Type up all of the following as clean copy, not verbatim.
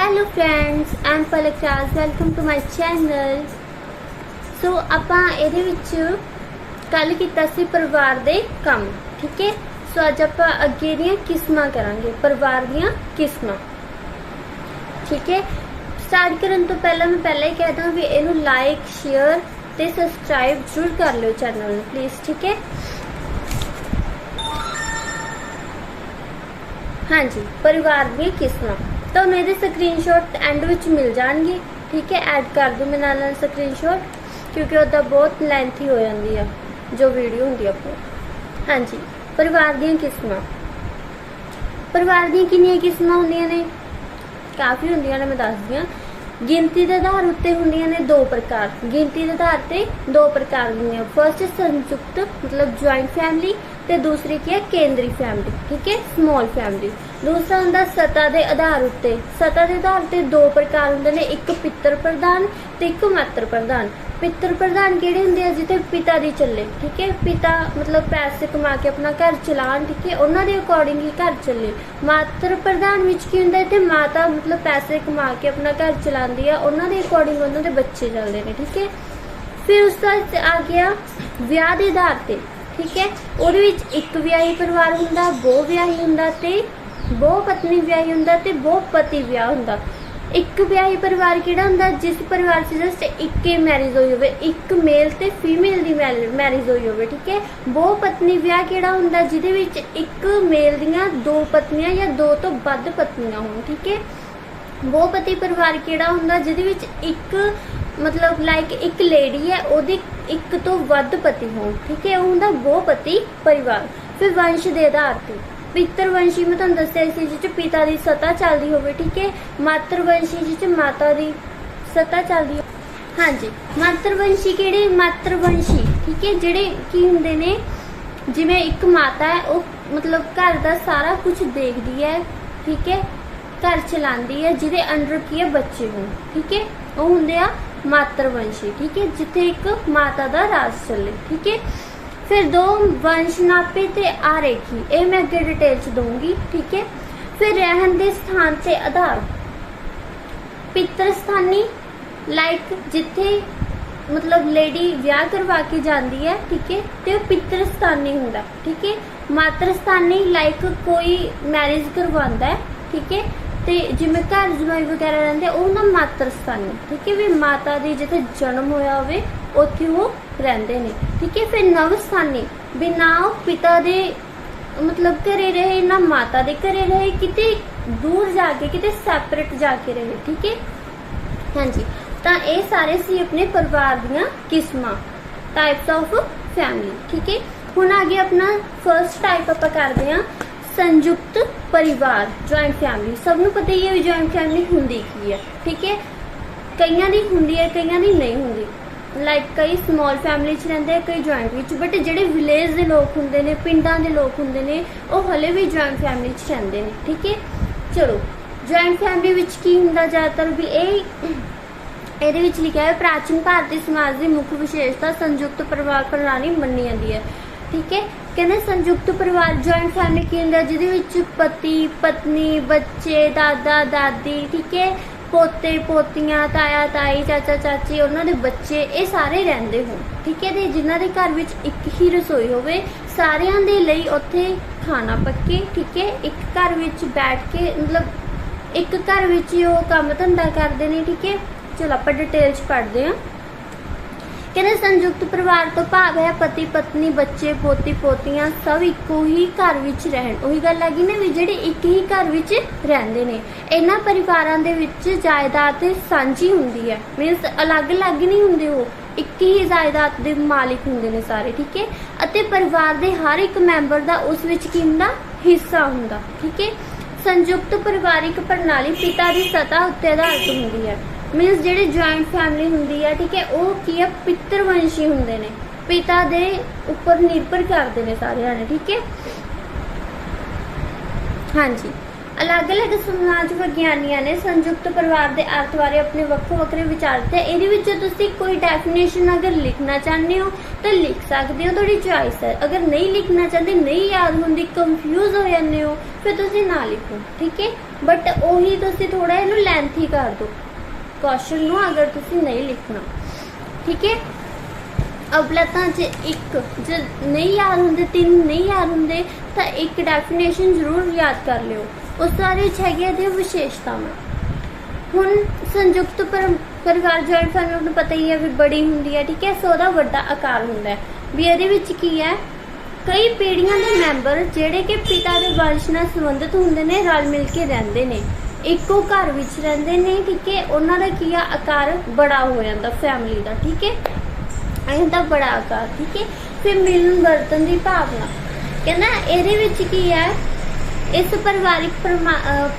Hello friends, I am Palak Raj. Welcome to my channel. So ਆਪਾਂ ਇਹਦੇ ਵਿੱਚ ਕੱਲ ਕੀਤਾ ਸੀ ਪਰਿਵਾਰ ਦੇ ਕੰਮ, ਠੀਕ ਹੈ। ਸੋ ਅੱਜ ਆਪਾਂ ਅੱਗੇ ਦੀਆਂ ਕਿਸਮਾਂ ਕਰਾਂਗੇ, ਪਰਿਵਾਰ ਦੀਆਂ ਕਿਸਮਾਂ, ਠੀਕ ਹੈ। ਸਟਾਰਟ ਕਰਨ ਤੋਂ ਪਹਿਲਾਂ ਮੈਂ ਪਹਿਲਾਂ ਹੀ ਕਹਿ ਦਾਂ ਵੀ ਇਹਨੂੰ ਲਾਈਕ ਸ਼ੇਅਰ ਤੇ ਸਬਸਕ੍ਰਾਈਬ ਜ਼ਰੂਰ ਕਰ ਲਿਓ ਚੈਨਲ ਨੂੰ ਪਲੀਜ਼, ਠੀਕ ਹੈ। हाँ जी, परिवार दी किस्मां तो मेरे स्क्रीनशॉट एंड विच मिल जाएंगे, ठीक है। ऐड कर दूँ मैं नाल स्क्रीनशॉट, क्योंकि उदा बहुत लेंथी हो जाती है जो वीडियो होंगी अपनी। हाँ जी, परिवार दी किस्मां, परिवार दी कितनी किस्मां होंदियां ने? काफ़ी होंदियां ने, मैं दस दी। गिनती के आधार उत्ते होंदियां ने दो प्रकार। गिनती के आधार ते दो प्रकार होंदियां। फर्स्ट संयुक्त मतलब ज्वाइंट फैमिली, ते दूसरी की है केंद्री फैमिली, ठीक है, स्मॉल फैमिली। दूसरा होंदा सतह के आधार उत्ते। सतह के आधार ते दो प्रकार होंदे ने, एक पितर प्रधान ते एक मातृ प्रधान। पितर प्रधान किहड़े हुंदे आ? जिथे पिता दी चले, ठीक है, पिता मतलब पैसे कमा के अपना घर चलान, ठीक है, उन्हां दे अकॉर्डिंग ही घर चले। मातृ प्रधान विच की हुंदा? इत्थे माता मतलब पैसे कमा के अपना घर चलांदी आ, उन्हां दे अकॉर्डिंग उन्हां दे बच्चे चलदे ने, ठीक है। फिर उस बाद आ गया विआह दे आधार ते, ठीक है। ਉਹਦੇ ਵਿੱਚ ਇੱਕ ਵਿਆਹੀ ਪਰਿਵਾਰ ਹੁੰਦਾ, ਬਹੁ ਵਿਆਹੀ ਹੁੰਦਾ ਤੇ ਬਹੁ ਪਤਨੀ ਵਿਆਹੀ ਹੁੰਦਾ ਤੇ ਬਹੁ ਪਤੀ ਵਿਆਹ ਹੁੰਦਾ। ਇੱਕ ਵਿਆਹੀ ਪਰਿਵਾਰ ਕਿਹੜਾ ਹੁੰਦਾ? ਜਿਸ ਪਰਿਵਾਰ 'ਚ ਜਸਟ ਇੱਕੇ ਮੈਰਿਜ ਹੋਈ ਹੋਵੇ, ਇੱਕ ਮੇਲ ਤੇ ਫੀਮੇਲ ਦੀ ਮੈਰਿਜ ਹੋਈ ਹੋਵੇ, ਠੀਕ ਹੈ। ਬਹੁ ਪਤਨੀ ਵਿਆਹ ਕਿਹੜਾ ਹੁੰਦਾ? ਜਿਹਦੇ ਵਿੱਚ ਇੱਕ ਮੇਲ ਦੀਆਂ ਦੋ ਪਤਨੀਆਂ ਜਾਂ ਦੋ ਤੋਂ ਵੱਧ ਪਤਨੀਆਂ ਹੋਣ, ਠੀਕ ਹੈ। ਬਹੁਪਤੀ ਪਰਿਵਾਰ ਕਿਹੜਾ ਹੁੰਦਾ? ਜਿਹਦੇ ਵਿੱਚ ਇੱਕ मतलब लाइक एक लेडी है, ਉਹਦੇ ਇੱਕ ਤੋਂ ਵੱਧ ਪਤੀ ਹੋਣ, ਠੀਕ ਹੈ, ਉਹ ਹੁੰਦਾ ਬਹੁਪਤੀ ਪਰਿਵਾਰ। ਫਿਰ ਵੰਸ਼ ਦੇ ਆਧਾਰ ਤੇ ਪਿਤਰ ਵੰਸ਼ੀ ਮੈਂ ਤੁਹਾਨੂੰ ਦੱਸਿਆ ਸੀ, ਜਿਸ 'ਚ ਪਿਤਾ ਦੀ ਸਤਾ ਚੱਲਦੀ ਹੋਵੇ, ਠੀਕ ਹੈ। ਮਾਤਰ ਵੰਸ਼ੀ ਜਿਸ 'ਚ ਮਾਤਾ ਦੀ ਸਤਾ ਚੱਲਦੀ ਹੋਵੇ। ਹਾਂਜੀ, ਮਾਤਰ ਵੰਸ਼ੀ ਕਿਹੜੇ? ਮਾਤਰ ਵੰਸ਼ੀ, ਠੀਕ ਹੈ, ਜਿਹੜੇ ਕੀ ਹੁੰਦੇ ਨੇ, ਜਿਵੇਂ ਇੱਕ ਮਾਤਾ ਹੈ, ਉਹ ਮਤਲਬ ਘਰ ਦਾ ਸਾਰਾ ਕੁਝ ਦੇਖਦੀ ਹੈ, ਠੀਕ ਹੈ, ਘਰ ਚਲਾਉਂਦੀ ਹੈ, ਜਿਹਦੇ ਅੰਡਰ ਕੀ ਹੈ ਬੱਚੇ ਹੋਣ, ਠੀਕ ਹੈ, ਉਹ ਹੁੰਦੇ ਆ मातृवंशी, ठीक है, जिथे एक माता दा राज चले, ठीक है। फिर दो वंश नापे ते आरेखी, ये मैं अगे डिटेल च दूंगी, ठीक है। फिर रहन दे स्थान से आधार, पितर स्थानी लाइक जिथे मतलब लेडी ब्याह करवा के जाती है, ठीक है, तो पितर स्थानी हुंदा, ठीक है। मातृ स्थानी लाइक कोई मैरिज करवांदा है, ठीक है, ਤੇ ਜਿਵੇਂ ਘਰ ਜਮਾਈ ਵਗੈਰਾ ਰਹਿੰਦੇ ਉਹ ਨਾ ਮਾਤਰ ਸਥਾਨੀ, ਠੀਕ ਹੈ, ਵੀ ਮਾਤਾ ਦੀ ਜਿੱਥੇ ਜਨਮ ਹੋਇਆ ਹੋਵੇ ਉੱਥੇ ਉਹ ਰਹਿੰਦੇ ਨੇ, ਠੀਕ ਹੈ। ਫਿਰ ਨਵ ਸਥਾਨੀ ਵੀ ਨਾ ਉਹ ਪਿਤਾ ਦੇ ਮਤਲਬ ਘਰੇ ਰਹੇ, ਨਾ ਮਾਤਾ ਦੇ ਘਰੇ ਰਹੇ, ਕਿਤੇ ਦੂਰ ਜਾ ਕੇ, ਕਿਤੇ ਸੈਪਰੇਟ ਜਾ ਕੇ ਰਹੇ, ਠੀਕ ਹੈ। ਹਾਂਜੀ, ਤਾਂ ਇਹ ਸਾਰੇ ਸੀ ਆਪਣੇ ਪਰਿਵਾਰ ਦੀਆਂ ਕਿਸਮਾਂ, ਟਾਈਪਸ ਆਫ ਫੈਮਿਲੀ, ਠੀਕ ਹੈ। ਹੁਣ ਆ ਗਿਆ ਆਪਣਾ ਫਰਸਟ ਟਾਈਪ, ਆਪਾਂ ਕਰਦੇ ਹਾਂ संयुक्त परिवार, ज्वाइंट फैमिली। सबनों पता ही है भी ज्वाइंट फैमिली हुंदी की है, ठीक है। कईयां दी हुंदी है, कईयां दी नहीं हुंदी। लाइक कई स्मॉल फैमिली च रहिंदे हैं, कई ज्वाइंट विच, बट जिहड़े विलेज दे लोग हुंदे ने, पिंडां दे लोग हुंदे ने, ओह हले भी ज्वाइंट फैमिली च रहिंदे ने, ठीक है। चलो, ज्वाइंट फैमिली विच की हुंदा ज़्यादातर भी ਇਹਦੇ ਵਿੱਚ ਲਿਖਿਆ ਹੈ ਪ੍ਰਾਚੀਨ ਭਾਰਤੀ ਸਮਾਜ ਦੀ ਮੁੱਖ ਵਿਸ਼ੇਸ਼ਤਾ ਸੰਯੁਕਤ ਪਰਿਵਾਰ ਪ੍ਰਣਾਲੀ ਮੰਨੀ ਜਾਂਦੀ ਹੈ, ठीक है। कहते संयुक्त परिवार जॉइंट फैमिली की होंदा जिहदे विच पति पत्नी बच्चे दादा दादी, ठीक है, पोते पोतियां ताया ताई चाचा चाची उन्हां दे बच्चे, ये सारे रहिंदे होण, ठीक है। ते जिन्हां दे घर विच एक ही रसोई होवे, सारियां दे लई उत्थे खाना पक्के, ठीक है, एक घर विच बैठ के मतलब एक घर विच ही ओह काम धंधा करदे ने, ठीक है। चलो आपां डिटेल च पढ़दे हां। कहते संयुक्त परिवार तो भाव है पति पत्नी बच्चे पोती पोतियां सब इको ही घर विच रहन। उही गल आ गई ना भी जिहड़े एक ही घर विच रहिंदे ने। इन्हां परिवारां दे विच जायदाद सांझी हुंदी है, मीनस अलग अलग नहीं हुंदे, वो एक ही जायदाद दे मालिक हुंदे ने सारे, ठीक है। अते परिवार दे हर एक मैंबर दा उस विच की हुंदा हिस्सा हुंदा, ठीक है। संयुक्त परिवारिक प्रणाली पिता दी सतह उत्ते आधारित हुंदी है, मीनस जिहड़ी ज्वाइंट फैमिली हुंदी है, ठीक है, वो की है पितरवंशी हुंदे ने, पिता दे उपर निर्भर करते हैं सारे, ठीक है। हाँ जी, ਅਲੱਗ-ਅਲੱਗ ਸਮਾਜ ਵਿਗਿਆਨੀਆਂ ਨੇ ਸੰਯੁਕਤ ਪਰਿਵਾਰ ਦੇ ਅਰਥ ਬਾਰੇ ਆਪਣੇ ਵੱਖੋ-ਵੱਖਰੇ ਵਿਚਾਰ ਦਿੱਤੇ। ਇਹਦੇ ਵਿੱਚ ਤੁਸੀਂ ਕੋਈ ਡੈਫੀਨੇਸ਼ਨ ਅਗਰ ਲਿਖਣਾ ਚਾਹੁੰਦੇ ਹੋ ਤਾਂ ਲਿਖ ਸਕਦੇ ਹੋ, ਤੁਹਾਡੀ ਚੋਇਸ ਹੈ। ਅਗਰ ਨਹੀਂ ਲਿਖਣਾ ਚਾਹੁੰਦੇ, ਨਹੀਂ ਯਾਦ ਹੁੰਦੀ, ਕੰਫਿਊਜ਼ ਹੋ ਜਾਂਦੇ ਹੋ, ਫਿਰ ਤੁਸੀਂ ਨਾ ਲਿਖੋ, ਠੀਕ ਹੈ। ਬਟ ਉਹੀ ਤੁਸੀਂ ਥੋੜਾ ਇਹਨੂੰ ਲੈਂਥੀ ਕਰ ਦਿਓ ਕੁਐਸਚਨ ਨੂੰ, ਅਗਰ ਤੁਸੀਂ ਨਹੀਂ ਲਿਖਣਾ, ਠੀਕ ਹੈ। ਅਗਲਾ ਤਾਂ ਜੇ ਨਹੀਂ ਯਾਦ ਹੁੰਦੇ, 3 ਨਹੀਂ ਯਾਦ ਹੁੰਦੇ ਤਾਂ ਇੱਕ ਡੈਫੀਨੇਸ਼ਨ ਜ਼ਰੂਰ ਯਾਦ ਕਰ ਲਿਓ। ਉਸ ਬਾਰੇ ਵਿੱਚ ਹੈਗੀਆਂ ਇਹਦੀਆਂ ਵਿਸ਼ੇਸ਼ਤਾਵਾਂ। ਹੁਣ ਸੰਯੁਕਤ ਪਰਿਵਾਰ ਜੁਆਇੰਟ ਫੈਮਿਲੀ ਨੂੰ ਪਤਾ ਹੀ ਹੈ ਵੀ ਬੜੀ ਹੁੰਦੀ ਹੈ, ਠੀਕ ਹੈ। ਸੋ ਉਹਦਾ ਵੱਡਾ ਆਕਾਰ ਹੁੰਦਾ ਹੈ। ਵੀ ਇਹਦੇ ਵਿੱਚ ਕੀ ਹੈ, ਕਈ ਪੀੜ੍ਹੀਆਂ ਦੇ ਮੈਂਬਰ ਜਿਹੜੇ ਕਿ ਪਿਤਾ ਦੇ ਵੰਸ਼ ਨਾਲ ਸੰਬੰਧਿਤ ਹੁੰਦੇ ਨੇ, ਰਲ ਮਿਲ ਕੇ ਰਹਿੰਦੇ ਨੇ, ਇੱਕੋ ਘਰ ਵਿੱਚ ਰਹਿੰਦੇ ਨੇ, ਠੀਕ ਹੈ। ਉਹਨਾਂ ਦਾ ਕੀ ਆ, ਆਕਾਰ ਬੜਾ ਹੋ ਜਾਂਦਾ ਫੈਮਿਲੀ ਦਾ, ਠੀਕ ਹੈ। ਇਹਦਾ ਬੜਾ ਆਕਾਰ, ਠੀਕ ਹੈ। ਫਿਰ ਮਿਲਣ ਵਰਤਨ ਦੀ ਭਾਵਨਾ, ਕਹਿੰਦਾ ਇਹਦੇ ਵਿੱਚ ਕੀ ਹੈ, ਇਸ ਪਰਿਵਾਰਿਕ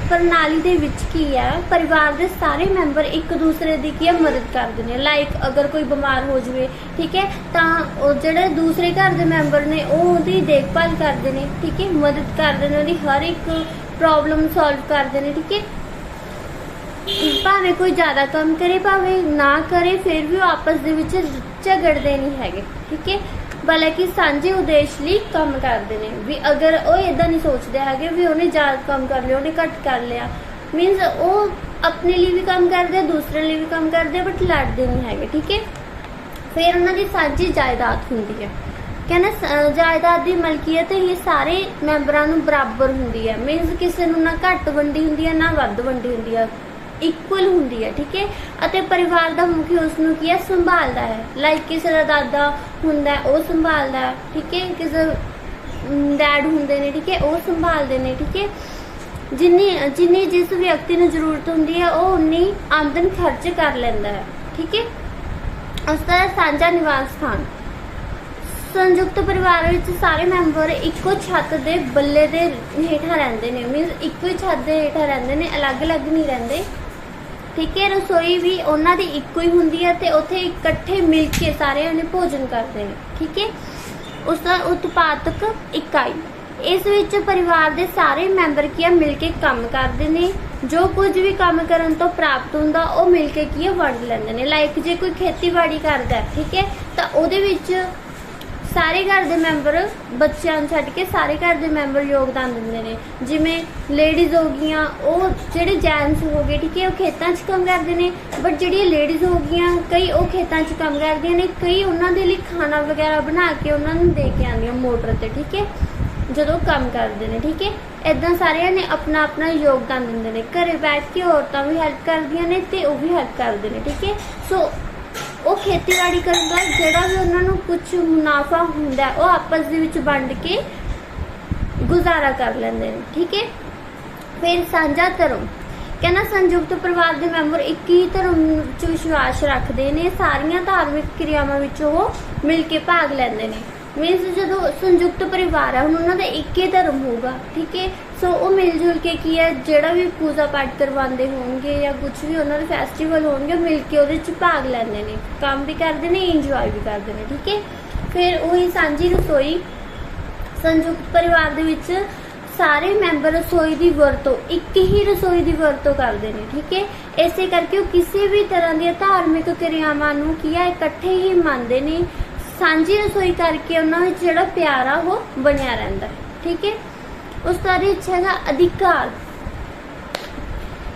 ਪ੍ਰਣਾਲੀ ਦੇ ਵਿੱਚ ਕੀ ਹੈ, ਪਰਿਵਾਰ ਦੇ ਸਾਰੇ ਮੈਂਬਰ ਇੱਕ ਦੂਸਰੇ ਦੀ ਕੀ ਹੈ, ਮਦਦ ਕਰਦੇ ਨੇ। ਲਾਈਕ ਅਗਰ ਕੋਈ ਬਿਮਾਰ ਹੋ ਜਾਵੇ, ਠੀਕ ਹੈ, ਤਾਂ ਉਹ ਜਿਹੜੇ ਦੂਸਰੇ ਘਰ ਦੇ ਮੈਂਬਰ ਨੇ ਉਹ ਉਹਦੀ ਦੇਖਭਾਲ ਕਰਦੇ ਨੇ, ਠੀਕ ਹੈ, ਮਦਦ ਕਰਦੇ ਨੇ, ਉਹਦੀ ਹਰ ਇੱਕ ਪ੍ਰੋਬਲਮ ਸੋਲਵ ਕਰਦੇ ਨੇ, ਠੀਕ ਹੈ। ਭਾਵੇਂ ਕੋਈ ਜ਼ਿਆਦਾ ਕੰਮ ਕਰੇ ਭਾਵੇਂ ਨਾ ਕਰੇ, ਫਿਰ ਵੀ ਉਹ ਆਪਸ ਦੇ ਵਿੱਚ ਝਗੜਦੇ ਨਹੀਂ ਹੈਗੇ, ਠੀਕ ਹੈ। ਬਲਕਿ ਸਾਂਝੇ ਉਦੇਸ਼ ਲਈ ਕੰਮ ਕਰਦੇ ਨੇ। ਵੀ ਅਗਰ ਉਹ ਇਦਾਂ ਨਹੀਂ ਸੋਚਦੇ ਹੈਗੇ ਵੀ ਉਹਨੇ ਜ਼ਿਆਦਾ ਕੰਮ ਕਰ ਲਿਆ, ਉਹਨੇ ਘੱਟ ਕਰ ਲਿਆ, ਮੀਨਸ ਉਹ ਆਪਣੇ ਲਈ ਵੀ ਕੰਮ ਕਰਦੇ, ਦੂਸਰੇ ਲਈ ਵੀ ਕੰਮ ਕਰਦੇ, ਬਟ ਲੜਦੇ ਨਹੀਂ ਹੈਗੇ, ਠੀਕ ਹੈ। ਫਿਰ ਉਹਨਾਂ ਦੀ ਸਾਂਝੀ ਜਾਇਦਾਦ ਹੁੰਦੀ ਹੈ। ਕਹਿੰਦਾ ਜਾਇਦਾਦ ਦੀ ਮਲਕੀਅਤ ਇਹ ਸਾਰੇ ਮੈਂਬਰਾਂ ਨੂੰ ਬਰਾਬਰ ਹੁੰਦੀ ਹੈ। ਮੀਨਸ ਕਿਸੇ ਨੂੰ ਨਾ ਘੱਟ ਵੰਡੀ ਹੁੰਦੀ ਹੈ ਨਾ ਵੱਧ ਵੰਡੀ ਹੁੰਦੀ ਹੈ, ਇਕੁਅਲ ਹੁੰਦੀ ਹੈ, ਠੀਕ ਹੈ। ਅਤੇ ਪਰਿਵਾਰ ਦਾ ਮੁਖੀ ਉਸ ਨੂੰ ਕੀ ਹੈ, ਸੰਭਾਲਦਾ ਹੈ। ਲਾਈਕ ਕਿਸੇ ਦਾ ਦਾਦਾ ਹੁੰਦਾ ਉਹ ਸੰਭਾਲਦਾ ਹੈ, ਠੀਕ ਹੈ। ਕਿਸੇ ਡੈਡ ਹੁੰਦੇ ਨੇ, ਠੀਕ ਹੈ, ਉਹ ਸੰਭਾਲਦੇ ਨੇ, ਠੀਕ ਹੈ। ਜਿੰਨੀ ਜਿਸ ਵਿਅਕਤੀ ਨੂੰ ਜ਼ਰੂਰਤ ਹੁੰਦੀ ਹੈ ਉਹ ਉਨੀ ਆਮਦਨ ਖਰਚ ਕਰ ਲੈਂਦਾ ਹੈ, ਠੀਕ ਹੈ। ਉਸ ਦਾ ਸਾਂਝਾ ਨਿਵਾਸ ਸਥਾਨ, ਸੰਯੁਕਤ ਪਰਿਵਾਰ ਵਿੱਚ ਸਾਰੇ ਮੈਂਬਰ ਇੱਕੋ ਛੱਤ ਦੇ ਬੱਲੇ ਦੇ ਹੇਠਾਂ ਰਹਿੰਦੇ ਨੇ। ਮੀਨਸ ਇੱਕੋ ਹੀ ਛੱਤ ਦੇ ਹੇਠਾਂ ਰਹਿੰਦੇ ਨੇ, ਅਲੱਗ-ਅਲੱਗ ਨਹੀਂ ਰਹਿੰਦੇ, ਠੀਕ ਹੈ। ਰਸੋਈ ਵੀ ਉਹਨਾਂ ਦੀ ਇੱਕੋ ਹੀ ਹੁੰਦੀ ਹੈ ਤੇ ਉੱਥੇ ਇਕੱਠੇ ਮਿਲ ਕੇ ਸਾਰਿਆਂ ਨੇ ਭੋਜਨ ਕਰਦੇ ਨੇ, ਠੀਕ ਹੈ। ਉਸ ਦਾ ਉਤਪਾਦਕ ਇਕਾਈ, ਇਸ ਵਿੱਚ ਪਰਿਵਾਰ ਦੇ ਸਾਰੇ ਮੈਂਬਰ ਕੀ ਆ, ਮਿਲ ਕੇ ਕੰਮ ਕਰਦੇ ਨੇ। ਜੋ ਕੁਝ ਵੀ ਕੰਮ ਕਰਨ ਤੋਂ ਪ੍ਰਾਪਤ ਹੁੰਦਾ ਉਹ ਮਿਲ ਕੇ ਕੀ ਆ, ਵੰਡ ਲੈਂਦੇ ਨੇ। ਲਾਈਕ ਜੇ ਕੋਈ ਖੇਤੀਬਾੜੀ ਕਰਦਾ, ਠੀਕ ਹੈ, ਤਾਂ ਉਹਦੇ ਵਿੱਚ ਸਾਰੇ ਘਰ ਦੇ ਮੈਂਬਰ, ਬੱਚਿਆਂ ਨੂੰ ਛੱਡ ਕੇ ਸਾਰੇ ਘਰ ਦੇ ਮੈਂਬਰ ਯੋਗਦਾਨ ਦਿੰਦੇ ਨੇ। ਜਿਵੇਂ ਲੇਡੀਜ਼ ਹੋ ਗਈਆਂ, ਉਹ ਜਿਹੜੇ ਜੈਂਟਸ ਹੋ ਗਏ, ਠੀਕ ਹੈ, ਉਹ ਖੇਤਾਂ 'ਚ ਕੰਮ ਕਰਦੇ ਨੇ, ਬਟ ਜਿਹੜੀਆਂ ਲੇਡੀਜ਼ ਹੋ ਗਈਆਂ ਕਈ ਉਹ ਖੇਤਾਂ 'ਚ ਕੰਮ ਕਰਦੀਆਂ ਨੇ, ਕਈ ਉਹਨਾਂ ਦੇ ਲਈ ਖਾਣਾ ਵਗੈਰਾ ਬਣਾ ਕੇ ਉਹਨਾਂ ਨੂੰ ਦੇ ਕੇ ਆਉਂਦੀਆਂ ਮੋਟਰ 'ਤੇ, ਠੀਕ ਹੈ, ਜਦੋਂ ਕੰਮ ਕਰਦੇ ਨੇ, ਠੀਕ ਹੈ। ਇੱਦਾਂ ਸਾਰਿਆਂ ਨੇ ਆਪਣਾ ਆਪਣਾ ਯੋਗਦਾਨ ਦਿੰਦੇ ਨੇ। ਘਰੇ ਬੈਠ ਕੇ ਔਰਤਾਂ ਵੀ ਹੈਲਪ ਕਰਦੀਆਂ ਨੇ ਤੇ ਉਹ ਵੀ ਹੈਲਪ ਕਰਦੇ ਨੇ, ਠੀਕ ਹੈ। ਸੋ ਉਹ ਖੇਤੀਬਾੜੀ ਕਰਨ ਦਾ ਜਿਹੜਾ ਵੀ ਉਹਨਾਂ ਨੂੰ ਕੁਝ ਮੁਨਾਫਾ ਹੁੰਦਾ ਉਹ ਆਪਸ ਦੇ ਵਿੱਚ ਵੰਡ ਕੇ ਗੁਜ਼ਾਰਾ ਕਰ ਲੈਂਦੇ ਨੇ, ਠੀਕ ਹੈ। ਫਿਰ ਸਾਂਝਾ ਧਰਮ, ਕਹਿੰਦਾ ਸੰਯੁਕਤ ਪਰਿਵਾਰ ਦੇ ਮੈਂਬਰ ਇੱਕ ਹੀ ਧਰਮ 'ਚ ਵਿਸ਼ਵਾਸ ਰੱਖਦੇ ਨੇ। ਸਾਰੀਆਂ ਧਾਰਮਿਕ ਕਿਰਿਆਵਾਂ ਵਿੱਚ ਉਹ ਮਿਲ ਕੇ ਭਾਗ ਲੈਂਦੇ ਨੇ। ਮੀਨਸ ਜਦੋਂ ਸੰਯੁਕਤ ਪਰਿਵਾਰ ਹੈ, ਹੁਣ ਉਹਨਾਂ ਦਾ ਇੱਕ ਹੀ ਧਰਮ ਹੋਊਗਾ, ਠੀਕ ਹੈ। ਸੋ ਉਹ ਮਿਲ ਜੁਲ ਕੇ ਕੀ ਹੈ, ਜਿਹੜਾ ਵੀ ਪੂਜਾ ਪਾਠ ਕਰਵਾਉਂਦੇ ਹੋਣਗੇ ਜਾਂ ਕੁਝ ਵੀ ਉਹਨਾਂ ਦੇ ਫੈਸਟੀਵਲ ਹੋਣਗੇ, ਮਿਲ ਕੇ ਉਹਦੇ 'ਚ ਭਾਗ ਲੈਂਦੇ ਨੇ, ਕੰਮ ਵੀ ਕਰਦੇ ਨੇ, ਇੰਜੋਏ ਵੀ ਕਰਦੇ ਨੇ, ਠੀਕ ਹੈ। ਫਿਰ ਉਹੀ ਸਾਂਝੀ ਰਸੋਈ, ਸੰਯੁਕਤ ਪਰਿਵਾਰ ਦੇ ਵਿੱਚ ਸਾਰੇ ਮੈਂਬਰ ਰਸੋਈ ਦੀ ਵਰਤੋਂ, ਇੱਕ ਹੀ ਰਸੋਈ ਦੀ ਵਰਤੋਂ ਕਰਦੇ ਨੇ, ਠੀਕ ਹੈ। ਇਸੇ ਕਰਕੇ ਉਹ ਕਿਸੇ ਵੀ ਤਰ੍ਹਾਂ ਦੀਆਂ ਧਾਰਮਿਕ ਕਿਰਿਆਵਾਂ ਨੂੰ ਕੀ ਹੈ, ਇਕੱਠੇ ਹੀ ਮੰਨਦੇ ਨੇ। ਸਾਂਝੀ ਰਸੋਈ ਕਰਕੇ ਉਹਨਾਂ ਵਿੱਚ ਜਿਹੜਾ ਪਿਆਰ ਆ ਉਹ ਬਣਿਆ ਰਹਿੰਦਾ, ਠੀਕ ਹੈ। ਉਸ ਦਾ ਵਿੱਚ ਹੈਗਾ ਅਧਿਕਾਰ,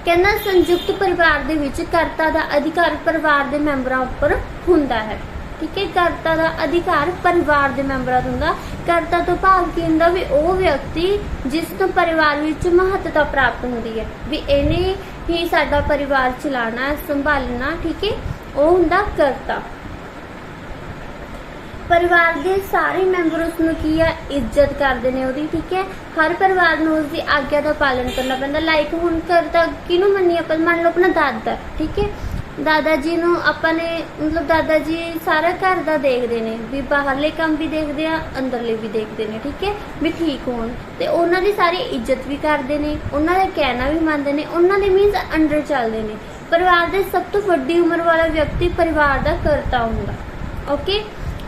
ਕਹਿੰਦਾ ਸੰਯੁਕਤ ਪਰਿਵਾਰ ਦੇ ਵਿੱਚ ਕਰਤਾ ਦਾ ਅਧਿਕਾਰ ਪਰਿਵਾਰ ਦੇ ਮੈਂਬਰਾਂ ਉੱਪਰ ਹੁੰਦਾ ਹੈ, ਠੀਕ ਹੈ। ਕਰਤਾ ਦਾ ਅਧਿਕਾਰ ਪਰਿਵਾਰ ਦੇ ਮੈਂਬਰਾਂ ਦਾ ਹੁੰਦਾ। ਕਰਤਾ ਤੋਂ ਭਾਵ ਕੀ ਹੁੰਦਾ, ਵੀ ਉਹ ਵਿਅਕਤੀ ਜਿਸ ਤੋਂ ਪਰਿਵਾਰ ਵਿੱਚ ਮਹੱਤਤਾ ਪ੍ਰਾਪਤ ਹੁੰਦੀ ਹੈ, ਵੀ ਇਹਨੇ ਹੀ ਸਾਡਾ ਪਰਿਵਾਰ ਚਲਾਉਣਾ, ਸੰਭਾਲਣਾ, ਠੀਕ ਹੈ, ਉਹ ਹੁੰਦਾ ਕਰਤਾ। ਪਰਿਵਾਰ ਦੇ ਸਾਰੇ ਮੈਂਬਰ ਉਸ ਨੂੰ ਕੀ ਆ, ਇੱਜ਼ਤ ਕਰਦੇ ਨੇ ਉਹਦੀ, ਠੀਕ ਹੈ। ਹਰ ਪਰਿਵਾਰ ਨੂੰ ਉਸ ਦੀ ਆਗਿਆ ਦਾ ਪਾਲਣ ਕਰਨਾ ਪੈਂਦਾ। ਲਾਈਕ ਹੁਣ ਕਰਤਾ ਕਿਹਨੂੰ ਮੰਨੀ ਆਪਾਂ, ਮੰਨ ਲਓ ਆਪਣਾ ਦਾਦਾ, ਠੀਕ ਹੈ। ਦਾਦਾ ਜੀ ਨੂੰ ਆਪਾਂ ਨੇ, ਮਤਲਬ ਦਾਦਾ ਜੀ ਸਾਰਾ ਘਰ ਦਾ ਦੇਖਦੇ ਨੇ, ਵੀ ਬਾਹਰਲੇ ਕੰਮ ਵੀ ਦੇਖਦੇ ਆ, ਅੰਦਰਲੇ ਵੀ ਦੇਖਦੇ ਨੇ, ਠੀਕ ਹੈ, ਵੀ ਠੀਕ ਹੋਣ, ਤੇ ਉਹਨਾਂ ਦੀ ਸਾਰੀ ਇੱਜ਼ਤ ਵੀ ਕਰਦੇ ਨੇ, ਉਹਨਾਂ ਦਾ ਕਹਿਣਾ ਵੀ ਮੰਨਦੇ ਨੇ, ਉਹਨਾਂ ਦੇ ਮੀਨਸ ਅੰਡਰ ਚੱਲਦੇ ਨੇ। ਪਰਿਵਾਰ ਦੇ ਸਭ ਤੋਂ ਵੱਡੀ ਉਮਰ ਵਾਲਾ ਵਿਅਕਤੀ ਪਰਿਵਾਰ ਦਾ ਕਰਤਾ ਹੁੰਦਾ, ਓਕੇ।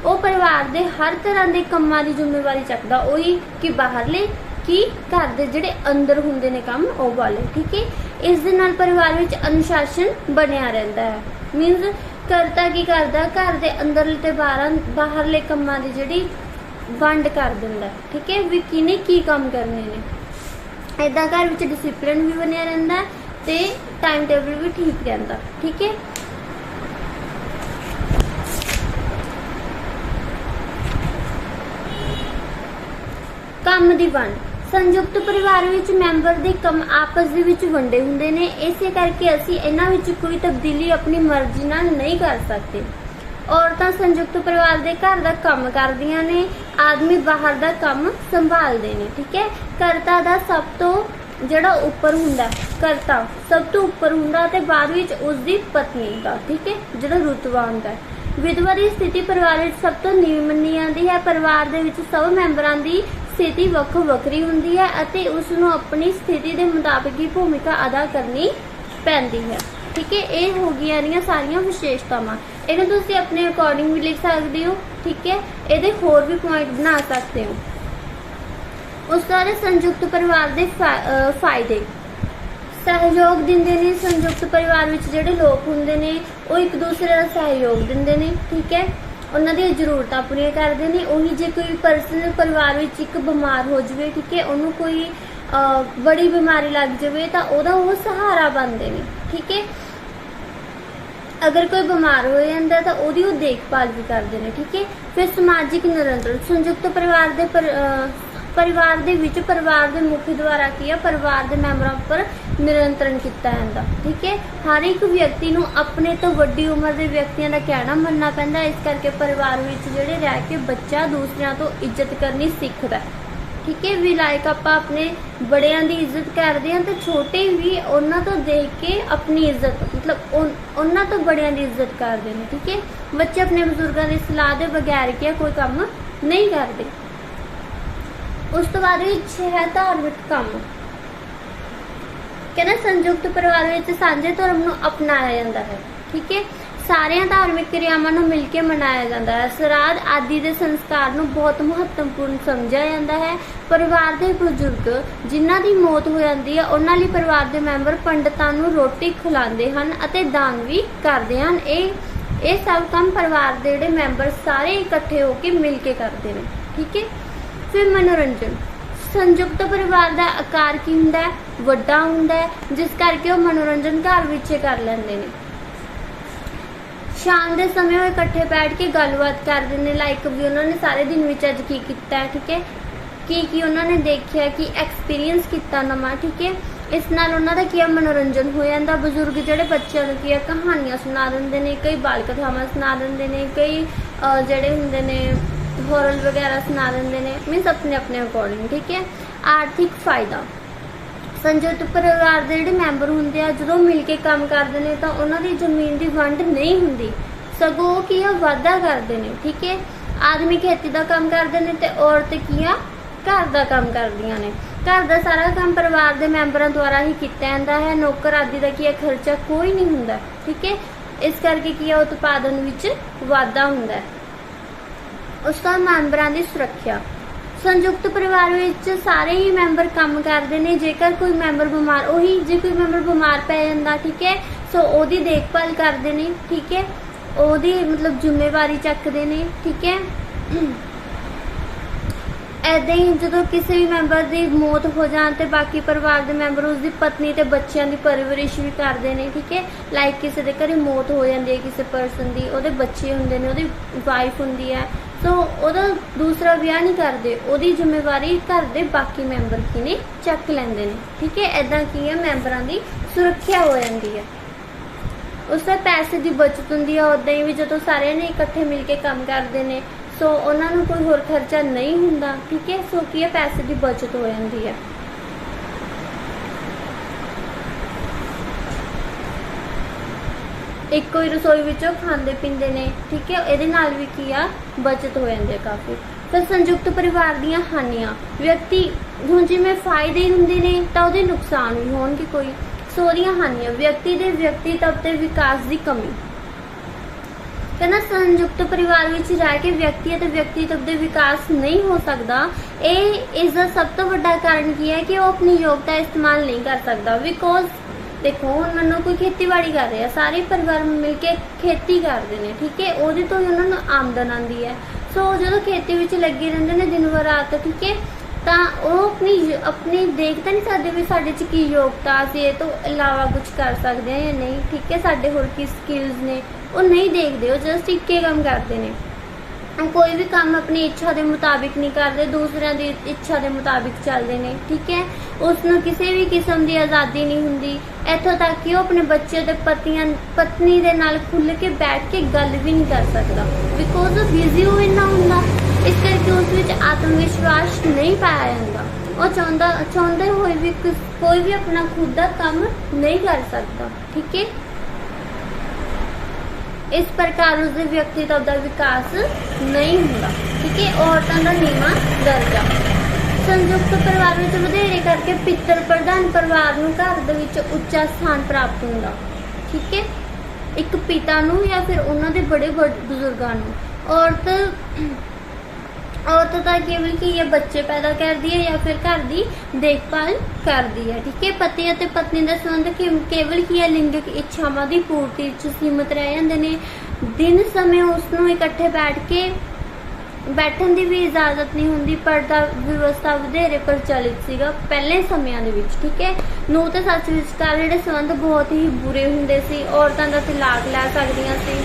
ਉਹ ਪਰਿਵਾਰ ਦੇ ਹਰ ਤਰ੍ਹਾਂ ਦੇ ਕੰਮਾਂ ਦੀ ਜ਼ਿੰਮੇਵਾਰੀ ਚੱਕਦਾ, ਉਹੀ ਕਿ ਬਾਹਰਲੇ कि घर दे जिहड़े अंदर हुंदे ने काम ओह वाले, ठीक है। इस दे नाल परिवार विच अनुशासन बनिया रहिंदा है। मीनस करता की करदा, घर दे अंदरले ते बाहरले कामां दी जिहड़ी वंड कर दिंदा, ठीक है, भी किने की काम करने ने। इदां घर विच डिसिपलिन भी बनिया रहिंदा ते टाइम टेबल भी ठीक रहिंदा, ठीक है। ਕੰਮ ਦੀ ਵੰਡ। ਸੰਯੁਕਤ ਪਰਿਵਾਰ ਵਿੱਚ ਮੈਂਬਰ ਦੇ ਕੰਮ ਆਪਸ ਦੇ ਵਿੱਚ ਵੰਡੇ ਹੁੰਦੇ ਨੇ, ਇਸੇ ਕਰਕੇ ਅਸੀਂ ਇਹਨਾਂ ਵਿੱਚ ਕੋਈ ਤਬਦੀਲੀ ਆਪਣੀ ਮਰਜ਼ੀ ਨਾਲ ਨਹੀਂ ਕਰ ਸਕਦੇ। ਔਰਤਾਂ ਸੰਯੁਕਤ ਪਰਿਵਾਰ ਦੇ ਘਰ ਦਾ ਕੰਮ ਕਰਦੀਆਂ ਨੇ, ਆਦਮੀ ਬਾਹਰ ਦਾ ਕੰਮ ਸੰਭਾਲਦੇ ਨੇ, ਠੀਕ ਹੈ। ਕਰਤਾ ਦਾ ਸਭ ਤੋਂ ਜਿਹੜਾ ਉੱਪਰ ਹੁੰਦਾ, ਕਰਤਾ ਸਭ ਤੋਂ ਉੱਪਰ ਹੁੰਦਾ ਤੇ ਬਾਅਦ ਵਿੱਚ ਉਸ ਦੀ ਪਤਨੀ ਦਾ, ਠੀਕ ਹੈ, ਜਿਹੜਾ ਰੁਤਬਾ ਹੁੰਦਾ। ਵਿਧਵਾ ਦੀ ਸਥਿਤੀ ਪਰਿਵਾਰ ਵਿੱਚ ਸਭ ਤੋਂ ਨੀਵੀਂ ਮੰਨੀ ਜਾਂਦੀ ਹੈ। ਪਰਿਵਾਰ ਦੇ ਵਿੱਚ ਸਭ ਮੈਂਬਰਾਂ ਦੀ स्थिति ਵੱਖੋ ਵੱਖਰੀ ਹੁੰਦੀ ਹੈ ਅਤੇ ਉਸ ਨੂੰ ਆਪਣੀ ਸਥਿਤੀ ਦੇ ਮੁਤਾਬਿਕ ਹੀ ਭੂਮਿਕਾ ਅਦਾ ਕਰਨੀ ਪੈਂਦੀ ਹੈ, ਠੀਕ ਹੈ। ਇਹ ਹੋ ਗਈਆਂ ਇਹਦੀਆਂ ਸਾਰੀਆਂ ਵਿਸ਼ੇਸ਼ਤਾਵਾਂ। ਇਹਨੂੰ ਤੁਸੀਂ ਆਪਣੇ ਅਕੋਰਡਿੰਗ ਵੀ ਲਿਖ ਸਕਦੇ ਹੋ, ਠੀਕ ਹੈ। ਇਹਦੇ ਹੋਰ ਵੀ ਪੁਆਇੰਟ ਬਣਾ ਸਕਦੇ ਹੋ। ਉਸ ਤੋਂ ਬਾਅਦ ਸੰਯੁਕਤ ਪਰਿਵਾਰ ਦੇ ਫਾਇਦੇ। ਸਹਿਯੋਗ ਦਿੰਦੇ ਨੇ। ਸੰਯੁਕਤ ਪਰਿਵਾਰ ਵਿੱਚ ਜਿਹੜੇ ਲੋਕ ਹੁੰਦੇ ਨੇ ਉਹ ਇੱਕ ਦੂਸਰੇ ਦਾ ਸਹਿਯੋਗ ਦਿੰਦੇ ਨੇ, ਠੀਕ ਹੈ। ਉਹਨਾਂ ਦੀਆਂ ਜ਼ਰੂਰਤਾਂ ਪੂਰੀਆਂ ਕਰਦੇ ਨੇ। ਉਹੀ ਜੇ ਕੋਈ ਪਰਸਨ ਪਰਿਵਾਰ ਵਿੱਚ ਇੱਕ ਬਿਮਾਰ ਹੋ ਜਾਵੇ, ਠੀਕ ਹੈ, ਉਹਨੂੰ ਕੋਈ ਬੜੀ ਬਿਮਾਰੀ ਲੱਗ ਜਾਵੇ ਤਾਂ ਉਹਦਾ ਉਹ ਸਹਾਰਾ ਬਣਦੇ ਨੇ, ਠੀਕ ਹੈ। ਅਗਰ ਕੋਈ ਬਿਮਾਰ ਹੋ ਜਾਂਦਾ ਤਾਂ ਉਹਦੀ ਉਹ ਦੇਖਭਾਲ ਵੀ ਕਰਦੇ ਨੇ, ਠੀਕ ਹੈ। ਫਿਰ ਸਮਾਜਿਕ ਨਿਰੰਤਰਣ। ਸੰਯੁਕਤ ਪਰਿਵਾਰ ਦੇ ਵਿੱਚ ਪਰਿਵਾਰ ਦੇ ਮੁੱਖ ਦੁਆਰਾ ਕੀ ਆ, ਪਰਿਵਾਰ ਦੇ ਮੈਂਬਰਾਂ ਉੱਪਰ ਨਿਰੰਤਰਣ ਕੀਤਾ ਜਾਂਦਾ, ਠੀਕ ਹੈ। ਹਰ ਇੱਕ ਵਿਅਕਤੀ ਨੂੰ ਆਪਣੇ ਤੋਂ ਵੱਡੀ ਉਮਰ ਦੇ ਵਿਅਕਤੀਆਂ ਦਾ ਕਹਿਣਾ ਮੰਨਣਾ ਪੈਂਦਾ। ਇਸ ਕਰਕੇ ਪਰਿਵਾਰ ਵਿੱਚ ਜਿਹੜੇ ਰਹਿ ਕੇ ਬੱਚਾ ਦੂਸਰਿਆਂ ਤੋਂ ਇੱਜ਼ਤ ਕਰਨੀ ਸਿੱਖਦਾ, ਠੀਕ ਹੈ। ਵੀ ਲਾਇਕ ਆਪਾਂ ਆਪਣੇ ਬੜਿਆਂ ਦੀ ਇੱਜ਼ਤ ਕਰਦੇ ਹਾਂ ਤੇ ਛੋਟੇ ਵੀ ਉਹਨਾਂ ਤੋਂ ਦੇਖ ਕੇ ਆਪਣੀ ਇੱਜ਼ਤ, ਮਤਲਬ ਉਹਨਾਂ ਤੋਂ ਬੜਿਆਂ ਦੀ ਇੱਜ਼ਤ ਕਰਦੇ ਨੇ, ਠੀਕ ਹੈ। ਬੱਚੇ ਆਪਣੇ ਬਜ਼ੁਰਗਾਂ ਦੀ ਸਲਾਹ ਦੇ ਬਗੈਰ ਕੀ ਕੋਈ ਕੰਮ ਨਹੀਂ ਕਰਦੇ। ਉਸ ਤੋਂ ਬਾਅਦ ਵਿੱਚ ਹੈ ਧਾਰਮਿਕ ਕੰਮ। ਕਹਿੰਦਾ ਸੰਯੁਕਤ ਪਰਿਵਾਰ ਵਿੱਚ ਸਾਂਝੇ ਧਰਮ ਨੂੰ ਅਪਣਾਇਆ ਜਾਂਦਾ ਹੈ, ਠੀਕ ਹੈ। ਸਾਰੀਆਂ ਧਾਰਮਿਕ ਕਿਰਿਆਵਾਂ ਨੂੰ ਮਿਲ ਕੇ ਮਨਾਇਆ ਜਾਂਦਾ ਹੈ। ਸਰਾਧ ਆਦਿ ਦੇ ਸੰਸਕਾਰ ਨੂੰ ਬਹੁਤ ਮਹੱਤਵਪੂਰਨ ਸਮਝਿਆ ਜਾਂਦਾ ਹੈ। ਪਰਿਵਾਰ ਦੇ ਬਜ਼ੁਰਗ ਜਿਨ੍ਹਾਂ ਦੀ ਮੌਤ ਹੋ ਜਾਂਦੀ ਹੈ ਉਹਨਾਂ ਲਈ ਪਰਿਵਾਰ ਦੇ ਮੈਂਬਰ ਪੰਡਤਾਂ ਨੂੰ ਰੋਟੀ ਖਿਲਾਉਂਦੇ ਹਨ ਅਤੇ ਦਾਨ ਵੀ ਕਰਦੇ ਹਨ। ਇਹ ਸਭ ਕੰਮ ਪਰਿਵਾਰ ਦੇ ਜਿਹੜੇ ਮੈਂਬਰ ਸਾਰੇ ਇਕੱਠੇ ਹੋ ਕੇ ਮਿਲ ਕੇ ਕਰਦੇ ਨੇ, ਠੀਕ ਹੈ। ਫਿਰ ਮਨੋਰੰਜਨ। ਸੰਯੁਕਤ ਪਰਿਵਾਰ ਦਾ ਆਕਾਰ ਕੀ ਹੁੰਦਾ ਹੈ, ਵੱਡਾ ਹੁੰਦਾ ਹੈ, ਜਿਸ ਕਰਕੇ ਉਹ ਮਨੋਰੰਜਨ ਘਰ ਵਿੱਚ ਕਰ ਲੈਂਦੇ ਨੇ। ਸ਼ਾਮ ਦੇ ਸਮੇਂ ਉਹ ਇਕੱਠੇ ਬੈਠ ਕੇ ਗੱਲਬਾਤ ਕਰਦੇ ਨੇ, ਲਾਈਕ ਵੀ ਉਹਨਾਂ ਨੇ ਸਾਰੇ ਦਿਨ ਵਿੱਚ ਅੱਜ ਕੀ ਕੀਤਾ ਹੈ, ਠੀਕ ਹੈ, ਕੀ ਉਹਨਾਂ ਨੇ ਦੇਖਿਆ, ਕੀ ਐਕਸਪੀਰੀਅੰਸ ਕੀਤਾ ਨਵਾਂ, ਠੀਕ ਹੈ। ਇਸ ਨਾਲ ਉਹਨਾਂ ਦਾ ਕੀ ਮਨੋਰੰਜਨ ਹੋ ਜਾਂਦਾ। ਬਜ਼ੁਰਗ ਜਿਹੜੇ ਬੱਚਿਆਂ ਨੂੰ ਕੀ ਕਹਾਣੀਆਂ ਸੁਣਾ ਦਿੰਦੇ ਨੇ, ਕਈ ਬਾਲ ਕਥਾਵਾਂ ਸੁਣਾ ਦਿੰਦੇ ਨੇ, ਕਈ ਜਿਹੜੇ ਹੁੰਦੇ ਨੇ ਹੋਰਲ ਵਗੈਰਾ ਸੁਣਾ ਦਿੰਦੇ ਨੇ, ਮੀਨਸ ਆਪਣੇ ਆਪਣੇ ਅਕੋਰਡਿੰਗ, ਠੀਕ ਹੈ। ਆਰਥਿਕ ਫਾਇਦਾ। ਸੰਯੁਕਤ ਪਰਿਵਾਰ ਦੇ ਜਿਹੜੇ ਮੈਂਬਰ ਹੁੰਦੇ ਆ ਜਦੋਂ ਮਿਲ ਕੇ ਕੰਮ ਕਰਦੇ ਨੇ ਤਾਂ ਉਹਨਾਂ ਦੀ ਜ਼ਮੀਨ ਦੀ ਵੰਡ ਨਹੀਂ ਹੁੰਦੀ, ਸਗੋਂ ਕੀ ਆ ਵਾਧਾ ਕਰਦੇ ਨੇ, ਠੀਕ ਹੈ। ਆਦਮੀ ਖੇਤੀ ਦਾ ਕੰਮ ਕਰਦੇ ਨੇ ਤੇ ਔਰਤ ਕੀ ਆ ਘਰ ਦਾ ਕੰਮ ਕਰਦੀਆਂ ਨੇ। ਘਰ ਦਾ ਸਾਰਾ ਕੰਮ ਪਰਿਵਾਰ ਦੇ ਮੈਂਬਰਾਂ ਦੁਆਰਾ ਹੀ ਕੀਤਾ ਜਾਂਦਾ ਹੈ। ਨੌਕਰ ਆਦਿ ਦਾ ਕੀ ਖਰਚਾ ਕੋਈ ਨਹੀਂ ਹੁੰਦਾ, ਠੀਕ ਹੈ। ਇਸ ਕਰਕੇ ਕੀ ਆ ਉਤਪਾਦਨ ਵਿੱਚ ਵਾਧਾ ਹੁੰਦਾ ਹੈ। ਉਸ ਤੋਂ ਮੈਂਬਰਾਂ ਦੀ ਸੁਰੱਖਿਆ। ਸੰਯੁਕਤ ਪਰਿਵਾਰ ਵਿੱਚ ਸਾਰੇ ਹੀ ਮੈਂਬਰ ਕੰਮ ਕਰਦੇ ਨੇ। ਜੇਕਰ ਕੋਈ ਮੈਂਬਰ ਬਿਮਾਰ, ਜੇ ਕੋਈ ਮੈਂਬਰ ਬਿਮਾਰ ਪੈ ਜਾਂਦਾ, ਠੀਕ ਹੈ, ਸੋ ਉਹਦੀ ਦੇਖਭਾਲ ਕਰਦੇ ਨੇ, ਠੀਕ ਹੈ, ਉਹਦੀ ਮਤਲਬ ਜ਼ਿੰਮੇਵਾਰੀ ਚੱਕਦੇ ਨੇ, ਠੀਕ ਹੈ। ਐਦਾਂ ਹੀ ਜਦੋਂ ਕਿਸੇ ਵੀ ਮੈਂਬਰ ਦੀ ਮੌਤ ਹੋ ਜਾਣ ਤੇ ਬਾਕੀ ਪਰਿਵਾਰ ਦੇ ਮੈਂਬਰ ਉਸਦੀ ਪਤਨੀ ਤੇ ਬੱਚਿਆਂ ਦੀ ਪਰਵਰਿਸ਼ ਵੀ ਕਰਦੇ ਨੇ, ਠੀਕ ਹੈ। ਲਾਈਕ ਕਿਸੇ ਦੇ ਘਰੇ ਮੌਤ ਹੋ ਜਾਂਦੀ ਹੈ ਕਿਸੇ ਪਰਸਨ ਦੀ, ਉਹਦੇ ਬੱਚੇ ਹੁੰਦੇ ਨੇ, ਉਹਦੀ ਵਾਈਫ ਹੁੰਦੀ ਹੈ, ਸੋ ਉਹਦਾ ਦੂਸਰਾ ਵਿਆਹ ਨਹੀਂ ਕਰਦੇ, ਉਹਦੀ ਜ਼ਿੰਮੇਵਾਰੀ ਘਰ ਦੇ ਬਾਕੀ ਮੈਂਬਰ ਕੀ ਨੇ ਚੱਕ ਲੈਂਦੇ ਨੇ, ਠੀਕ ਹੈ। ਐਦਾਂ ਕੀ ਹੈ ਮੈਂਬਰਾਂ ਦੀ ਸੁਰੱਖਿਆ ਹੋ ਜਾਂਦੀ ਹੈ। ਉਸ ਤੋਂ ਪੈਸੇ ਦੀ ਬਚਤ ਹੁੰਦੀ ਹੈ। ਉੱਦਾਂ ਹੀ ਵੀ ਜਦੋਂ ਸਾਰਿਆਂ ਨੇ ਇਕੱਠੇ ਮਿਲ ਕੇ ਕੰਮ ਕਰਦੇ ਨੇ ਸੋ ਉਹਨਾਂ ਨੂੰ ਕੋਈ ਹੋਰ ਖਰਚਾ ਨਹੀਂ ਹੁੰਦਾ, ਠੀਕ ਹੈ। ਸੋ ਕੀ ਹੈ ਪੈਸੇ ਦੀ ਬਚਤ ਹੋ ਜਾਂਦੀ ਹੈ। ਇੱਕੋ ਹੀ ਰਸੋਈ ਵਿੱਚੋਂ ਖਾਂਦੇ ਪੀਂਦੇ ਨੇ, ਠੀਕ ਹੈ। ਇਹਦੇ ਨਾਲ ਵੀ ਕੀ ਆ ਬਚਤ ਹੋ ਜਾਂਦੀ ਹੈ ਕਾਫੀ। ਫਿਰ ਸੰਯੁਕਤ ਪਰਿਵਾਰ ਦੀਆਂ ਹਾਨੀਆਂ। ਵਿਅਕਤੀ ਹੁਣ ਜਿਵੇਂ ਫਾਇਦੇ ਹੁੰਦੇ ਨੇ ਤਾਂ ਉਹਦੇ ਨੁਕਸਾਨ ਵੀ ਹੋਣਗੇ ਕੋਈ। ਸੋ ਉਹਦੀਆਂ ਹਾਨੀਆਂ। ਵਿਅਕਤੀ ਦੇ ਵਿਅਕਤੀਤਵ ਤੇ ਵਿਕਾਸ ਦੀ ਕਮੀ। कहना संयुक्त परिवार विच रह के व्यक्ति ਅਤੇ व्यक्तित्व ਦੇ विकास नहीं हो सकता। इसका सब तो बड़ा कारण की है कि वो अपनी योग्यता इस्तेमाल नहीं कर सकता। बिकॉज देखो हुण मनो कोई खेतीबाड़ी कर रहा, सारे परिवार मिल के खेती करते हैं, ठीक है, वो तो ही उन्होंने आमदन आती है। सो जो खेती में लगे रहते हैं दिन ब रात, ठीक है, तो वो अपनी देख तो नहीं सकते भी साढ़े च की योग्यता, असीं ये तो इलावा कुछ कर सकते हैं या नहीं, ठीक है, साढ़े होर की स्किल्स ने वो नहीं देखते, वो जस्ट एक ही काम करते हैं। कोई भी काम अपनी इच्छा के मुताबिक नहीं करते, दूसरों की इच्छा के मुताबिक चलते हैं, ठीक है, उसनों किसी भी किस्म की आज़ादी नहीं होंगी, इत्थों तक कि वो अपने बच्चे के पत्नी के नाल खुल के बैठ के गल भी नहीं कर सकता। बिकॉज बिजी वो इन्ना होंदा, इस करके उस विच आत्मविश्वास नहीं पाया जाता। वो चाहते हुए भी कोई भी अपना खुद का काम नहीं कर सकता, ठीक है। इस प्रकार उसके व्यक्तित्व का विकास नहीं होता, ठीक है। औरतों का नीवा दर्जा संयुक्त परिवार में वधेरे करके पितर प्रधान परिवार नूं घर दे विच उच्चा स्थान प्राप्त होता, ठीक है, एक पिता नूं या फिर उन्होंने बड़े बुजुर्गों नूं। औरत का केवल कि ये बच्चे पैदा करती है या फिर घर की देखभाल करती है, ठीक है। पति और पत्नी का संबंध केवल की है लिंगिक इच्छावां की पूर्ति सीमित रह जाते हैं। दिन समय उसनों इकट्ठे बैठन की भी इजाजत नहीं होंगी। पर्दा व्यवस्था वधेरे प्रचलित सीगा पहले समयां दे विच, ठीक है। नूंह ते सੱਸ विचकार जिहड़े संबंध बहुत ही बुरे हुंदे सी। औरतां दा तलाक लै सकदियां सी,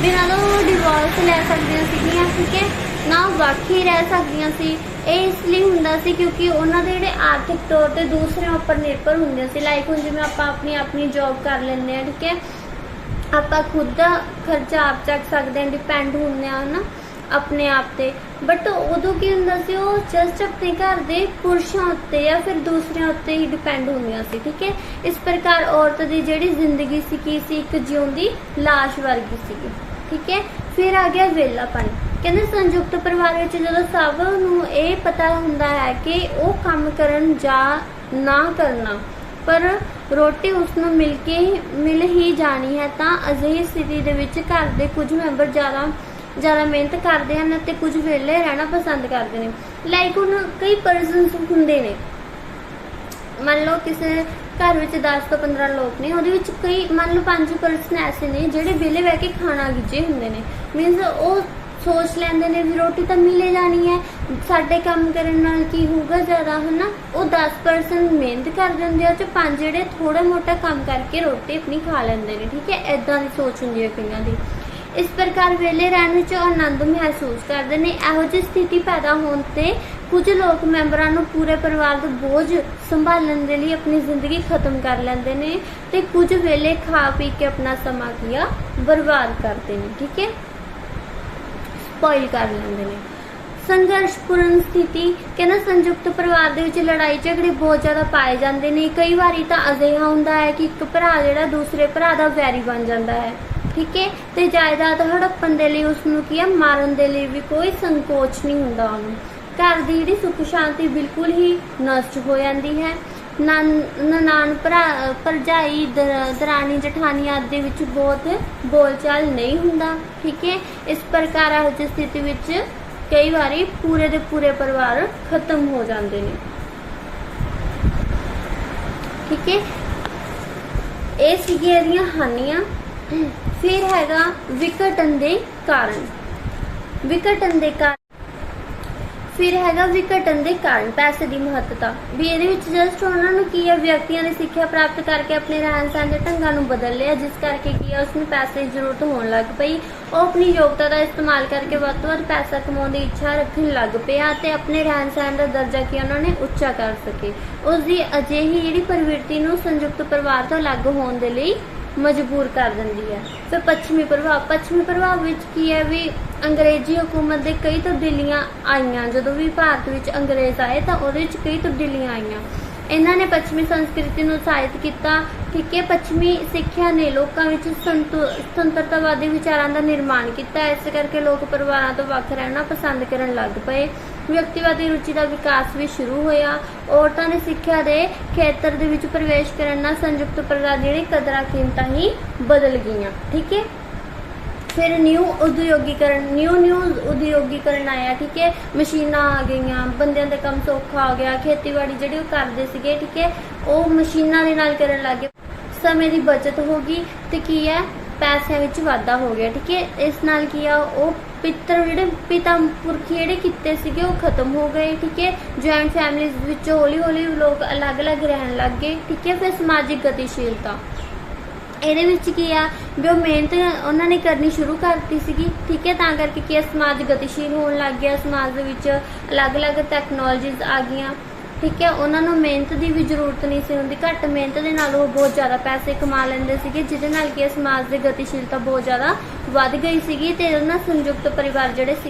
बिना तो डिवोर्स लै सकदियां सीगियां, ठीक है, ना वाकई रह सकदियां सी। ਇਹ ਇਸ ਲਈ ਹੁੰਦਾ ਸੀ क्योंकि ਉਹਨਾਂ ਦੇ ਜਿਹੜੇ ਆਰਥਿਕ ਤੌਰ ਤੇ ਦੂਸਰਿਆਂ ਉੱਪਰ ਨਿਰਭਰ ਹੁੰਦੇ ਸੀ। ਲਾਈਕ ਹੁਣ ਜਿਵੇਂ ਆਪਾਂ ਆਪਣੀ ਜੌਬ ਕਰ ਲੈਂਦੇ ਆ, ਠੀਕ ਹੈ, ਆਪਾਂ ਖੁਦ ਦਾ ਖਰਚਾ ਆਪ ਚੱਕ ਸਕਦੇ ਹਾਂ, ਡਿਪੈਂਡ ਹੁੰਦੇ ਆ ਨਾ ਆਪਣੇ ਆਪ ਤੇ। ਬਟ ਉਦੋਂ ਕੀ ਹੁੰਦਾ ਸੀ, ਉਹ ਜਸਟ ਆਪਣੇ ਘਰ ਦੇ ਪੁਰਸ਼ਾਂ ਉੱਤੇ ਜਾਂ ਫਿਰ ਦੂਸਰਿਆਂ ਉੱਤੇ ਹੀ ਡਿਪੈਂਡ ਹੁੰਦੀਆਂ ਸੀ, ਠੀਕ ਹੈ। ਇਸ ਪ੍ਰਕਾਰ ਔਰਤ ਦੀ ਜਿਹੜੀ ਜ਼ਿੰਦਗੀ ਸੀ ਕੀ ਸੀ, ਇੱਕ ਜਿਉਂਦੀ ਲਾਸ਼ ਵਰਗੀ ਸੀਗੀ, ਠੀਕ ਹੈ। ਫਿਰ ਆ ਗਿਆ ਵਿਹਲਾਪਣ। ਕਹਿੰਦੇ ਸੰਯੁਕਤ ਪਰਿਵਾਰ ਵਿੱਚ ਜਦੋਂ ਸਭ ਨੂੰ ਇਹ ਪਤਾ ਹੁੰਦਾ ਹੈ ਕਿ ਉਹ ਕੰਮ ਕਰਨ ਜਾਂ ਨਾ ਕਰਨਾ, ਪਰ ਰੋਟੀ ਉਸ ਨੂੰ ਮਿਲ ਹੀ ਜਾਣੀ ਹੈ, ਤਾਂ ਅਜਿਹੀ ਸਥਿਤੀ ਦੇ ਵਿੱਚ ਘਰ ਦੇ ਕੁਝ ਮੈਂਬਰ ਜ਼ਿਆਦਾ ਮਿਹਨਤ ਕਰਦੇ ਹਨ ਅਤੇ ਕੁਝ ਵਿਹਲੇ ਰਹਿਣਾ ਪਸੰਦ ਕਰਦੇ ਨੇ। ਲਾਈਕ ਹੁਣ ਕਈ ਪਰਸਨਸ ਹੁੰਦੇ ਨੇ, ਮੰਨ ਲਓ ਕਿਸੇ घर में 10 ਤੋਂ 15 लोग ने, ਉਹਦੇ ਵਿੱਚ ਕਈ ਮੰਨ ਲਓ 5 ਪਰਸਨ ਐਸੇ ਨੇ ਜਿਹੜੇ ਵਿਹਲੇ ਬਹਿ ਕੇ ਖਾਣਾ ਗਿੱਜੇ ਹੁੰਦੇ ਨੇ। ਮੀਨਸ ਉਹ ਸੋਚ ਲੈਂਦੇ ਨੇ ਵੀ ਰੋਟੀ ਤਾਂ ਮਿਲੇ ਜਾਣੀ ਹੈ, ਸਾਡੇ ਕੰਮ ਕਰਨ ਨਾਲ ਕੀ ਹੋਊਗਾ ਜ਼ਿਆਦਾ, ਹੈ ਨਾ। ਉਹ 10% ਮਿਹਨਤ ਕਰਦੇ ਹੁੰਦੇ ਆ, ਉਹ 'ਚ 5 ਜਿਹੜੇ ਥੋੜਾ ਮੋਟਾ ਕੰਮ ਕਰਕੇ ਰੋਟੀ ਆਪਣੀ ਖਾ ਲੈਂਦੇ ਨੇ, ਠੀਕ ਹੈ। ਇੱਦਾਂ ਦੀ ਸੋਚ ਹੁੰਦੀ ਹੈ ਕਈਆਂ ਦੀ। ਇਸ ਪ੍ਰਕਾਰ ਵਿਹਲੇ ਰਹਿਣ ਵਿੱਚ ਆਨੰਦ ਮਹਿਸੂਸ ਕਰਦੇ ਨੇ। ਇਹੋ ਜਿਹੀ ਸਥਿਤੀ ਪੈਦਾ ਹੋਣ 'ਤੇ ਕੁਝ ਲੋਕ ਮੈਂਬਰਾਂ ਨੂੰ ਪੂਰੇ ਪਰਿਵਾਰ ਦਾ ਬੋਝ ਸੰਭਾਲਣ ਦੇ ਲਈ ਆਪਣੀ ਜ਼ਿੰਦਗੀ ਖਤਮ ਕਰ ਲੈਂਦੇ ਨੇ ਤੇ ਕੁਝ ਵੇਲੇ ਖਾ ਪੀ ਕੇ ਆਪਣਾ ਸਮਾਂ ਕੀਆ ਬਰਬਾਦ ਕਰਦੇ ਨੇ, ਠੀਕ ਹੈ, ਸਪੋਇਲ ਕਰ ਲੈਂਦੇ ਨੇ। ਸੰਘਰਸ਼ਪੂਰਨ ਸਥਿਤੀ ਕਹਿੰਦਾ ਸੰਯੁਕਤ ਪਰਿਵਾਰ ਦੇ ਵਿੱਚ ਲੜਾਈ ਝਗੜੇ ਬਹੁਤ ਜ਼ਿਆਦਾ ਪਾਏ ਜਾਂਦੇ ਨੇ। ਕਈ ਵਾਰੀ ਤਾਂ ਅਜਿਹਾ ਹੁੰਦਾ ਹੈ ਕਿ ਇੱਕ ਭਰਾ ਜਿਹੜਾ ਦੂਸਰੇ ਭਰਾ ਦਾ ਵੈਰੀ ਬਣ ਜਾਂਦਾ ਹੈ, ਠੀਕ ਹੈ, ਤੇ ਜਾਇਦਾਦ ਹੜੱਪਣ ਦੇ ਲਈ ਉਸਨੂੰ ਕੀ ਆ ਮਾਰਨ ਦੇ ਲਈ ਵੀ ਕੋਈ ਸੰਕੋਚ ਨਹੀਂ ਹੁੰਦਾ ਉਹਨੂੰ। घर की जी सुख शांति बिल्कुल ही नष्ट हो जाती है। ननान भरजाई दरानी जठानी आदि विच बहुत बोलचाल नहीं होंदा, ठीक है। इस प्रकार इहो जी स्थिति विच कई बारी पूरे दे पूरे परिवार खत्म हो जाते हैं, ठीक है। ये सीगी इहदियां हानियां। फिर हैगा विघटन दे कारण। फिर हैगा विघटन के कारण पैसे की महत्ता भी। ये जस्ट उन्होंने की है व्यक्तियों ने सिक्ख्या प्राप्त करके अपने रहन सहन के ढंगों को बदल लिया, जिस करके की है उसमें पैसे की जरूरत होने लग पई। वो अपनी योग्यता का इस्तेमाल करके वध तो वध पैसा कमाने की इच्छा रखने लग पिया ते अपने रहन सहन का दर्जा की उन्होंने उच्चा कर सके। उसकी अजिही जी प्रवृत्ति को संयुक्त परिवार तो अलग होने के लिए मजबूर कर देंदी है। फिर पश्चिमी प्रभाव विच की है भी अंग्रेजी हुकूमत के कई तब्दीलियां आईयां। जदों भी भारत विच अंग्रेज आए तो उहदे विच कई तब्दीलियां आईयां। इन्हां ने पश्चिमी संस्कृति नूं उत्साहित किया, ठीक है। पश्चिमी सिक्ख्या ने लोकां विच सुतंत्रतावादी विचारां दा निर्माण किया। इस करके लोग परिवारां तो वख रहना पसंद करन लग पए। व्यक्तिवादी रुचि का विकास भी शुरू होया। औरतां ने सिक्ख्या के खेतर दे विच प्रवेश करन नाल संयुक्त परिवार दी कदरां कीमतां ही बदल गईयां, ठीक है। फिर न्यू उद्योगीकरण आया, ठीक है। मशीनां आ गई, बंदियां दा काम सौखा हो गया, खेतीबाड़ी जिहड़ी वो करदे सीगे, ठीक है, वो मशीनां दे नाल करन लग गए। समय की बचत हो गई ते की है पैसों विच वाधा हो गया, ठीक है। इस नाल की आ वो पिता पुरखी जिहड़े किते सीगे वो खत्म हो गए, ठीक है। जॉइंट फैमिलीज विच हौली हौली लोग अलग अलग रहन लग गए, ठीक है। फिर समाजिक गतिशीलता ਇਹਦੇ ਵਿੱਚ ਕੀ ਆ ਵੀ ਉਹ ਮਿਹਨਤ ਉਹਨਾਂ ਨੇ ਕਰਨੀ ਸ਼ੁਰੂ ਕਰਤੀ ਸੀਗੀ, ਠੀਕ ਹੈ। ਤਾਂ ਕਰਕੇ ਕੀ ਸਮਾਜ ਗਤੀਸ਼ੀਲ ਹੋਣ ਲੱਗ ਗਿਆ, ਸਮਾਜ ਦੇ ਵਿੱਚ ਅਲੱਗ-ਅਲੱਗ ਟੈਕਨੋਲੋਜੀਜ਼ ਆ ਗਈਆਂ, ਠੀਕ ਹੈ। ਉਹਨਾਂ ਨੂੰ ਮਿਹਨਤ ਦੀ ਵੀ ਜ਼ਰੂਰਤ ਨਹੀਂ ਸੀ ਹੁੰਦੀ, ਘੱਟ ਮਿਹਨਤ ਦੇ ਨਾਲ ਉਹ ਬਹੁਤ ਜ਼ਿਆਦਾ ਪੈਸੇ ਕਮਾ ਲੈਂਦੇ ਸੀਗੇ, ਜਿਹਦੇ ਨਾਲ ਕੀ ਸਮਾਜ ਦੀ ਗਤੀਸ਼ੀਲਤਾ ਬਹੁਤ ਜ਼ਿਆਦਾ ਵੱਧ ਗਈ ਸੀਗੀ ਤੇ ਉਹਨਾਂ ਸੰਯੁਕਤ ਪਰਿਵਾਰ ਜਿਹੜੇ ਸੀ